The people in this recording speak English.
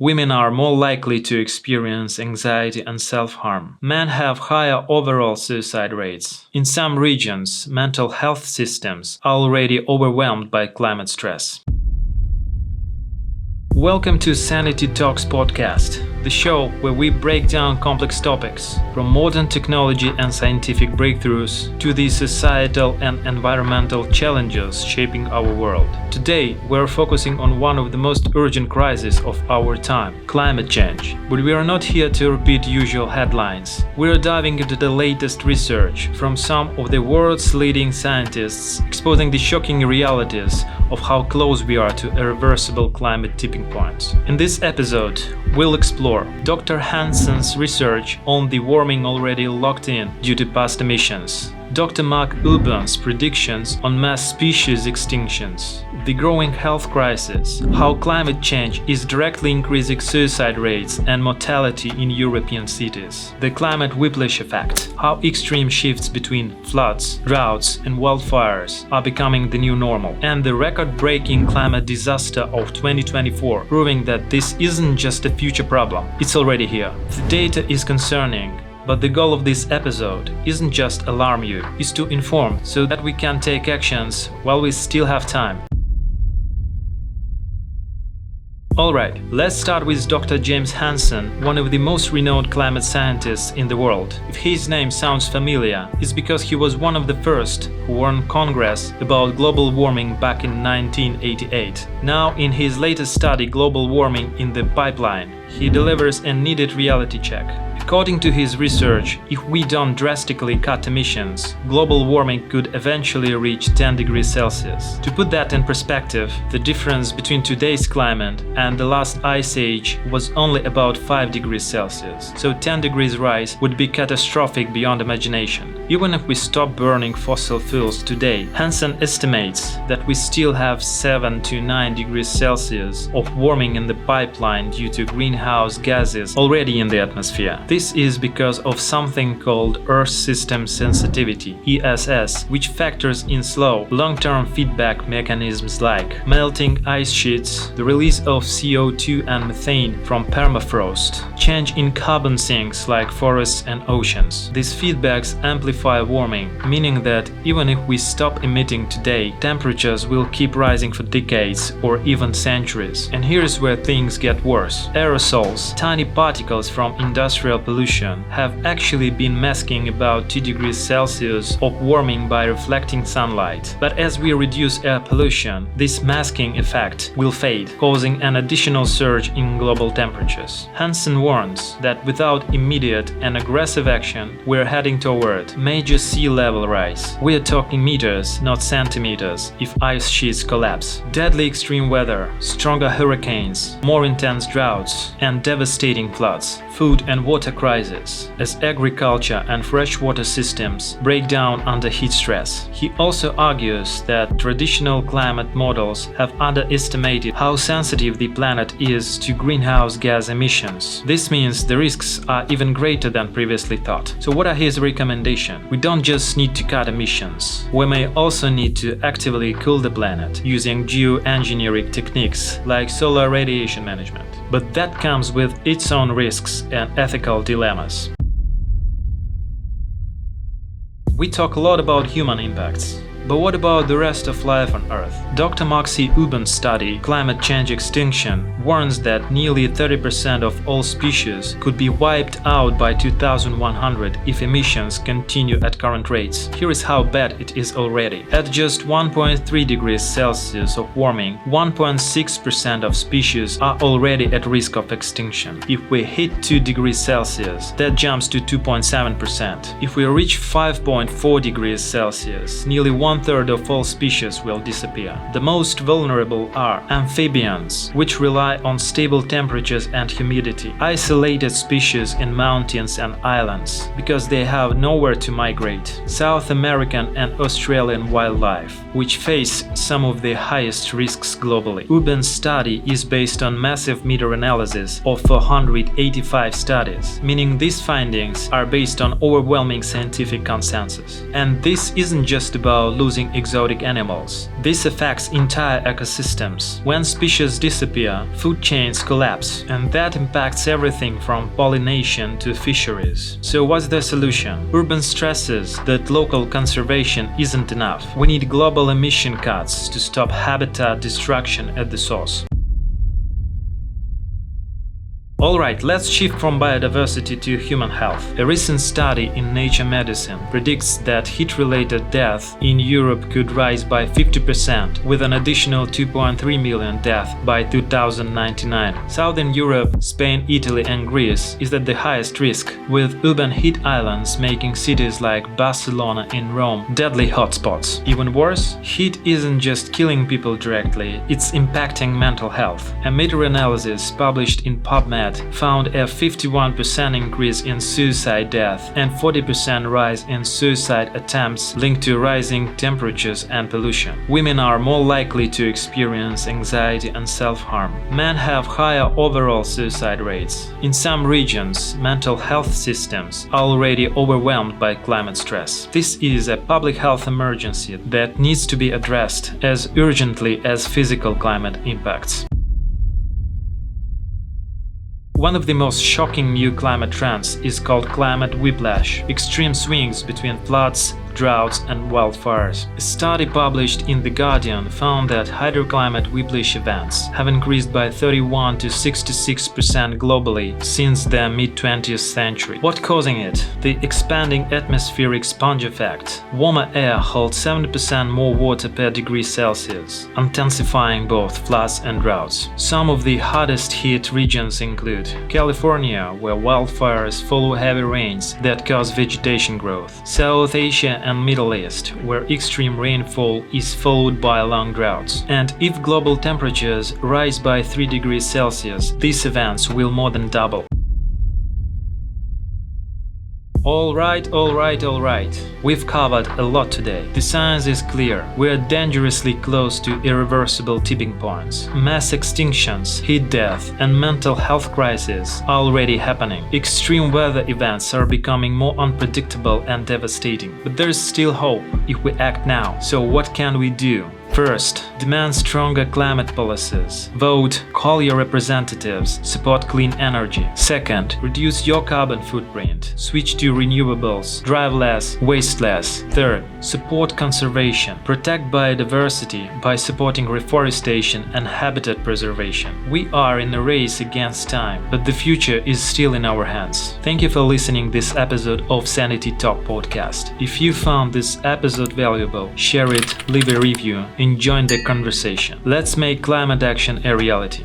Women are more likely to experience anxiety and self-harm. Men have higher overall suicide rates. In some regions, mental health systems are already overwhelmed by climate stress. Welcome to Sanity Talks podcast, the show where we break down complex topics, from modern technology and scientific breakthroughs to the societal and environmental challenges shaping our world. Today, we're focusing on one of the most urgent crises of our time, climate change. But we are not here to repeat usual headlines. We are diving into the latest research from some of the world's leading scientists, exposing the shocking realities of how close we are to irreversible climate tipping points. In this episode, we'll explore Dr. Hansen's research on the warming already locked in due to past emissions, Dr. Mark Urban's predictions on mass species extinctions, the growing health crisis, how climate change is directly increasing suicide rates and mortality in European cities, the climate whiplash effect, how extreme shifts between floods, droughts and wildfires are becoming the new normal, and the record-breaking climate disaster of 2024, proving that this isn't just a future problem, it's already here. The data is concerning. But the goal of this episode isn't just alarm you, it's to inform so that we can take actions while we still have time. Alright, let's start with Dr. James Hansen, one of the most renowned climate scientists in the world. If his name sounds familiar, it's because he was one of the first who warned Congress about global warming back in 1988. Now, in his latest study, Global Warming in the Pipeline, he delivers a needed reality check. According to his research, if we don't drastically cut emissions, global warming could eventually reach 10 degrees Celsius. To put that in perspective, the difference between today's climate and the last ice age was only about 5 degrees Celsius, so 10 degrees rise would be catastrophic beyond imagination. Even if we stop burning fossil fuels today, Hansen estimates that we still have 7 to 9 degrees Celsius of warming in the pipeline due to greenhouse gases already in the atmosphere. This is because of something called Earth System Sensitivity, ESS, which factors in slow, long-term feedback mechanisms like melting ice sheets, the release of CO2 and methane from permafrost, change in carbon sinks like forests and oceans. These feedbacks amplify warming, meaning that even if we stop emitting today, temperatures will keep rising for decades or even centuries. And here's where things get worse. Aerosols, tiny particles from industrial pollution, have actually been masking about 2 degrees Celsius of warming by reflecting sunlight. But as we reduce air pollution, this masking effect will fade, causing an additional surge in global temperatures. Hansen warns that without immediate and aggressive action, we're heading toward major sea level rise. We're talking meters, not centimeters, if ice sheets collapse. Deadly extreme weather, stronger hurricanes, more intense droughts, and devastating floods. Food and water crisis, as agriculture and freshwater systems break down under heat stress. He also argues that traditional climate models have underestimated how sensitive the planet is to greenhouse gas emissions. This means the risks are even greater than previously thought. So what are his recommendations? We don't just need to cut emissions. We may also need to actively cool the planet using geoengineering techniques like solar radiation management. But that comes with its own risks and ethical dilemmas. We talk a lot about human impacts. But what about the rest of life on Earth? Dr. Mark Urban's study, Climate Change Extinction, warns that nearly 30% of all species could be wiped out by 2100 if emissions continue at current rates. Here is how bad it is already. At just 1.3 degrees Celsius of warming, 1.6% of species are already at risk of extinction. If we hit 2 degrees Celsius, that jumps to 2.7%. If we reach 5.4 degrees Celsius, nearly one-third of all species will disappear. The most vulnerable are amphibians, which rely on stable temperatures and humidity, isolated species in mountains and islands, because they have nowhere to migrate, South American and Australian wildlife, which face some of the highest risks globally. Urban's study is based on massive meta-analysis of 485 studies, meaning these findings are based on overwhelming scientific consensus. And this isn't just about losing exotic animals. This affects entire ecosystems. When species disappear, food chains collapse, and that impacts everything from pollination to fisheries. So what's the solution? Urban stresses that local conservation isn't enough. We need global emission cuts to stop habitat destruction at the source. Alright, let's shift from biodiversity to human health. A recent study in Nature Medicine predicts that heat-related deaths in Europe could rise by 50%, with an additional 2.3 million deaths by 2099. Southern Europe, Spain, Italy and Greece is at the highest risk, with urban heat islands making cities like Barcelona and Rome deadly hotspots. Even worse, heat isn't just killing people directly, it's impacting mental health. A meta-analysis published in PubMed found a 51% increase in suicide death and 40% rise in suicide attempts linked to rising temperatures and pollution. Women are more likely to experience anxiety and self-harm. Men have higher overall suicide rates. In some regions, mental health systems are already overwhelmed by climate stress. This is a public health emergency that needs to be addressed as urgently as physical climate impacts. One of the most shocking new climate trends is called climate whiplash, extreme swings between floods, droughts and wildfires. A study published in The Guardian found that hydroclimate whiplash events have increased by 31 to 66% globally since the mid-20th century. What's causing it? The expanding atmospheric sponge effect. Warmer air holds 70% more water per degree Celsius, intensifying both floods and droughts. Some of the hardest hit regions include California, where wildfires follow heavy rains that cause vegetation growth, South Asia and Middle East, where extreme rainfall is followed by long droughts. And if global temperatures rise by 3 degrees Celsius, these events will more than double. Alright. We've covered a lot today. The science is clear. We are dangerously close to irreversible tipping points. Mass extinctions, heat death, and mental health crises are already happening. Extreme weather events are becoming more unpredictable and devastating. But there is still hope if we act now. So what can we do? First, demand stronger climate policies. Vote, call your representatives, support clean energy. Second, reduce your carbon footprint. Switch to renewables, drive less, waste less. Third, support conservation. Protect biodiversity by supporting reforestation and habitat preservation. We are in a race against time, but the future is still in our hands. Thank you for listening this episode of Sanity Talk podcast. If you found this episode valuable, share it, leave a review, and join the conversation. Let's make climate action a reality.